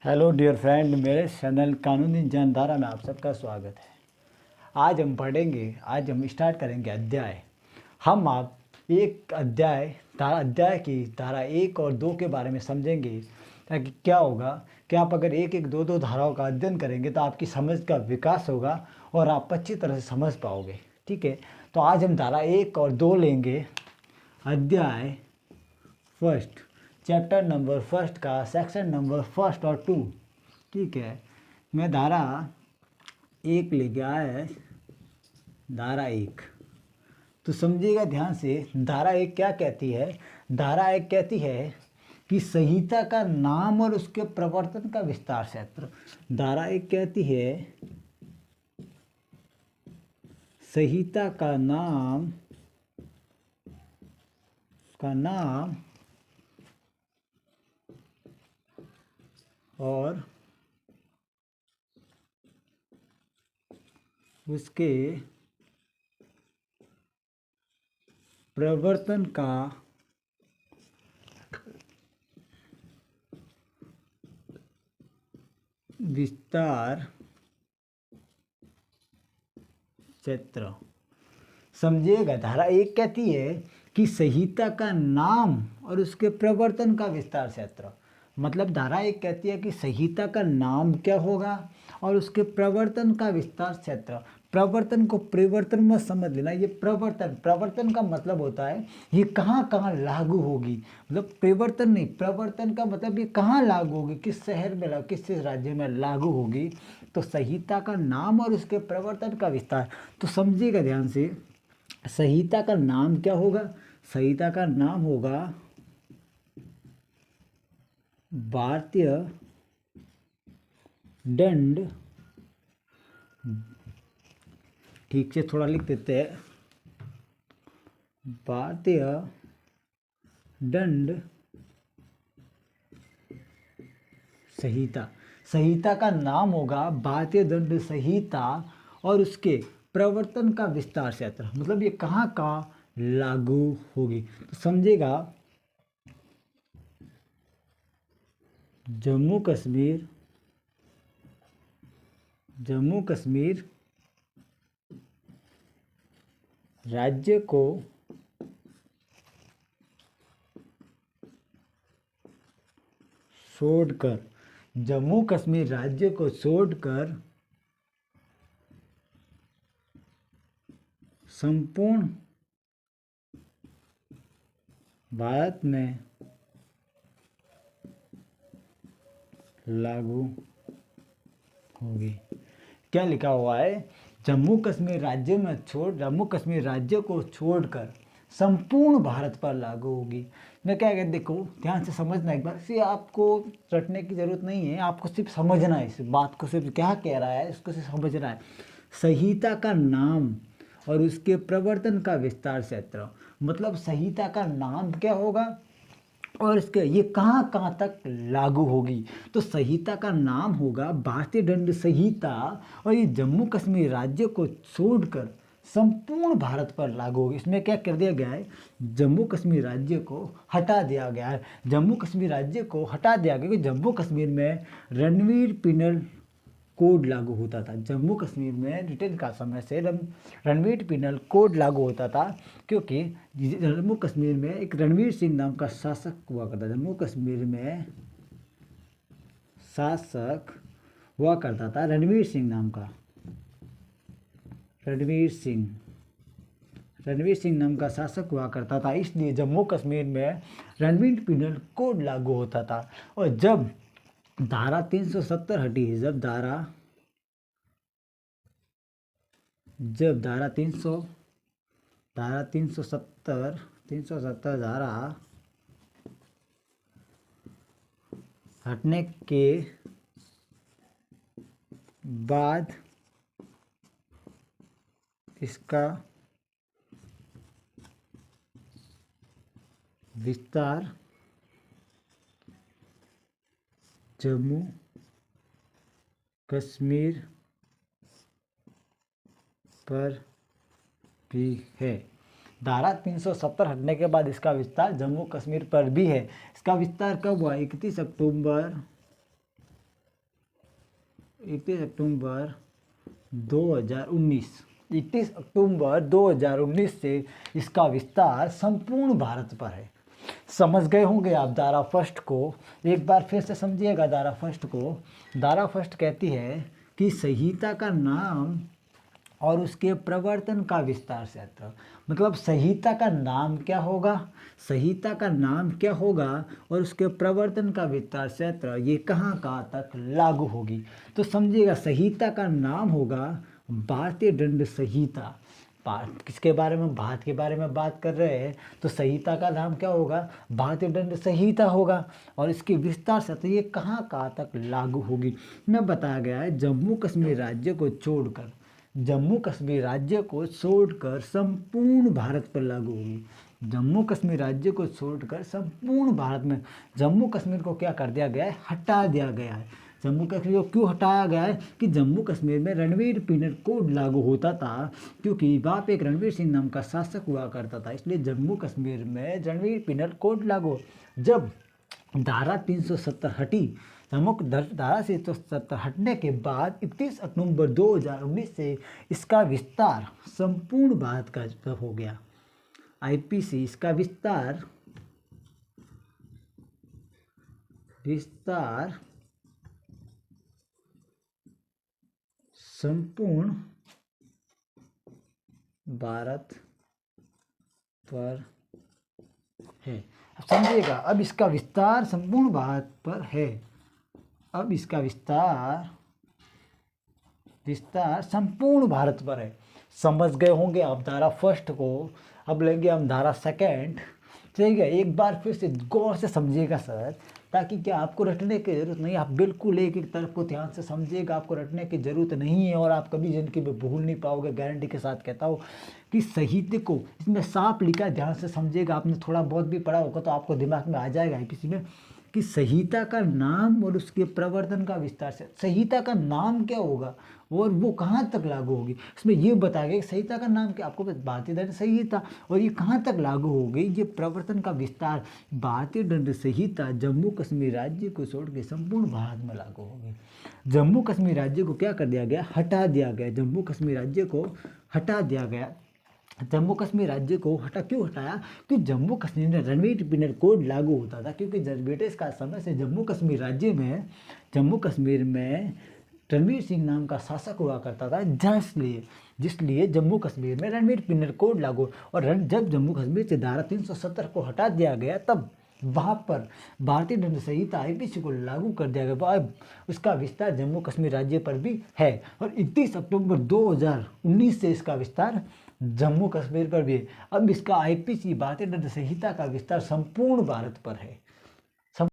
Hello dear friend, मेरे channel कानूनी जानधारा में आप सबका स्वागत है। आज हम स्टार्ट करेंगे अध्याय। हम आप एक अध्याय की धारा 1 और 2 के बारे में समझेंगे, ताकि क्या होगा कि आप अगर एक एक दो दो धाराओं का अध्ययन करेंगे तो आपकी समझ का विकास होगा और आप अच्छी तरह से समझ पाओगे। ठीक है, तो आज हम धारा 1 और 2 लेंगे। अध्याय फर्स्ट, चैप्टर नंबर फर्स्ट का सेक्शन नंबर फर्स्ट और 2। ठीक है, मैं धारा 1 ले गया है। धारा 1 तो समझिएगा ध्यान से। धारा 1 क्या कहती है? धारा 1 कहती है कि संहिता का नाम और उसके प्रवर्तन का विस्तार क्षेत्र। धारा 1 कहती है संहिता का नाम और उसके प्रवर्तन का विस्तार क्षेत्र। समझिएगा, धारा 1 कहती है कि संहिता का नाम और उसके प्रवर्तन का विस्तार क्षेत्र। मतलब धारा 1 कहती है कि संहिता का नाम क्या होगा और उसके प्रवर्तन का विस्तार क्षेत्र। प्रवर्तन को परिवर्तन मत समझ लेना। ये प्रवर्तन का मतलब होता है ये कहाँ कहाँ लागू होगी। मतलब परिवर्तन नहीं, प्रवर्तन का मतलब ये कहाँ लागू होगी, किस शहर में लागू, किस राज्य में लागू होगी। तो संहिता का नाम और उसके प्रवर्तन का विस्तार। तो समझिएगा ध्यान से, संहिता का नाम क्या होगा? संहिता का नाम होगा भारतीय दंड, ठीक से थोड़ा लिख देते हैं, भारतीय दंड संहिता। संहिता का नाम होगा भारतीय दंड संहिता और उसके प्रवर्तन का विस्तार क्षेत्र। मतलब ये कहाँ कहाँ लागू होगी। तो समझेगा, जम्मू कश्मीर राज्य को छोड़कर, जम्मू कश्मीर राज्य को छोड़कर संपूर्ण भारत में लागू होगी। क्या लिखा हुआ है? जम्मू कश्मीर राज्य को छोड़कर संपूर्ण भारत पर लागू होगी। मैं क्या कहते, देखो ध्यान से समझना एक बार से, आपको रटने की जरूरत नहीं है, आपको सिर्फ समझना है इस बात को, सिर्फ क्या कह रहा है इसको सिर्फ समझना है। संहिता का नाम और उसके प्रवर्तन का विस्तार क्षेत्र। मतलब संहिता का नाम क्या होगा और इसके ये कहाँ कहाँ तक लागू होगी। तो संहिता का नाम होगा भारतीय दंड संहिता और ये जम्मू कश्मीर राज्य को छोड़कर संपूर्ण भारत पर लागू होगी। इसमें क्या कर दिया गया है? जम्मू कश्मीर राज्य को हटा दिया गया है। जम्मू कश्मीर राज्य को हटा दिया गया क्योंकि जम्मू कश्मीर में रणवीर पिनल कोड लागू होता था। जम्मू कश्मीर में ब्रिटेन का समय से रणवीर पिनल कोड लागू होता था, क्योंकि जम्मू कश्मीर में एक रणवीर सिंह नाम का शासक हुआ करता। जम्मू कश्मीर में शासक हुआ करता था रणवीर सिंह नाम का, रणवीर सिंह नाम का शासक हुआ करता था। इसलिए जम्मू कश्मीर में रणवीर पिनल कोड लागू होता था। और जब धारा 370 हटी, जब धारा 370 धारा हटने के बाद इसका विस्तार जम्मू कश्मीर पर भी है। धारा 370 हटने के बाद इसका विस्तार जम्मू कश्मीर पर भी है। इसका विस्तार कब हुआ? 31 अक्टूबर 31 अक्टूबर 2019, 31 अक्टूबर 2019 से इसका विस्तार संपूर्ण भारत पर है। समझ गए होंगे आप धारा फर्स्ट को, एक बार फिर से समझिएगा धारा फर्स्ट को। धारा फर्स्ट कहती है कि संहिता का नाम और उसके प्रवर्तन का विस्तार क्षेत्र, मतलब संहिता का नाम क्या होगा, संहिता का नाम क्या होगा और उसके प्रवर्तन का विस्तार क्षेत्र ये कहाँ कहाँ तक लागू होगी। तो समझिएगा, संहिता का नाम होगा भारतीय दंड संहिता। किसके बारे में, भारत के बारे में बात कर रहे हैं, तो संहिता का नाम क्या होगा, भारतीय दंड संहिता होगा। और इसके विस्तार क्षेत्र ये कहाँ कहाँ तक लागू होगी, में बताया गया है जम्मू कश्मीर राज्य को छोड़कर, जम्मू कश्मीर राज्य को छोड़कर संपूर्ण भारत पर लागू होगी। जम्मू कश्मीर राज्य को छोड़कर संपूर्ण भारत में, जम्मू कश्मीर को क्या कर दिया गया है, हटा दिया गया है। जम्मू कश्मीर को क्यों हटाया गया है कि जम्मू कश्मीर में रणवीर पीनल कोड लागू होता था, क्योंकि वहाँ पे एक रणवीर सिंह नाम का शासक हुआ करता था, इसलिए जम्मू कश्मीर में रणवीर पीनल कोड लागू। जब धारा 370 हटी, धारा 370 हटने के बाद 31 अक्टूबर 2019 से इसका विस्तार संपूर्ण भारत का हो गया। आईपीसी इसका विस्तार संपूर्ण भारत पर है। अब समझिएगा, अब इसका विस्तार संपूर्ण भारत पर है, अब इसका विस्तार संपूर्ण भारत पर है। समझ गए होंगे आप धारा फर्स्ट को। अब लेंगे हम धारा सेकंड, ठीक है। एक बार फिर से गौर से समझिएगा सर, ताकि क्या आपको रटने की जरूरत नहीं, आप बिल्कुल एक एक तरफ को ध्यान से समझिएगा, आपको रटने की जरूरत नहीं है और आप कभी जिंदगी में भूल नहीं पाओगे, गारंटी के साथ कहता हूँ। कि साहित्य को इसमें साफ लिखा है, ध्यान से समझिएगा, आपने थोड़ा बहुत भी पढ़ा होगा तो आपको दिमाग में आ जाएगा आईपीसी में कि संहिता का नाम और उसके प्रवर्तन का विस्तार से, संहिता का नाम क्या होगा और वो कहाँ तक लागू होगी, इसमें ये बताया गया कि संहिता का नाम क्या, आपको भारतीय दंड संहिता, और ये कहाँ तक लागू होगी, ये प्रवर्तन का विस्तार भारतीय दंड संहिता जम्मू कश्मीर राज्य को छोड़ के संपूर्ण भारत में लागू होगी। जम्मू कश्मीर राज्य को क्या कर दिया गया, हटा दिया गया, जम्मू कश्मीर राज्य को हटा दिया गया। जम्मू कश्मीर राज्य को क्यों हटाया, कि जम्मू कश्मीर में रणवीर पीनल कोड लागू होता था, क्योंकि ब्रिटिश का समय से जम्मू कश्मीर राज्य में, जम्मू कश्मीर में रणवीर सिंह नाम का शासक हुआ करता था, जिसलिए जम्मू कश्मीर में रणवीर पीनल कोड लागू। और जब जम्मू कश्मीर से धारा 370 को हटा दिया गया, तब वहाँ पर भारतीय दंड संहिता आईपीसी को लागू कर दिया गया। अब उसका विस्तार जम्मू कश्मीर राज्य पर भी है और 31 अक्टूबर 2019 से इसका विस्तार जम्मू कश्मीर पर भी है। अब इसका आईपीसी भारतीय दंड संहिता का विस्तार संपूर्ण भारत पर है।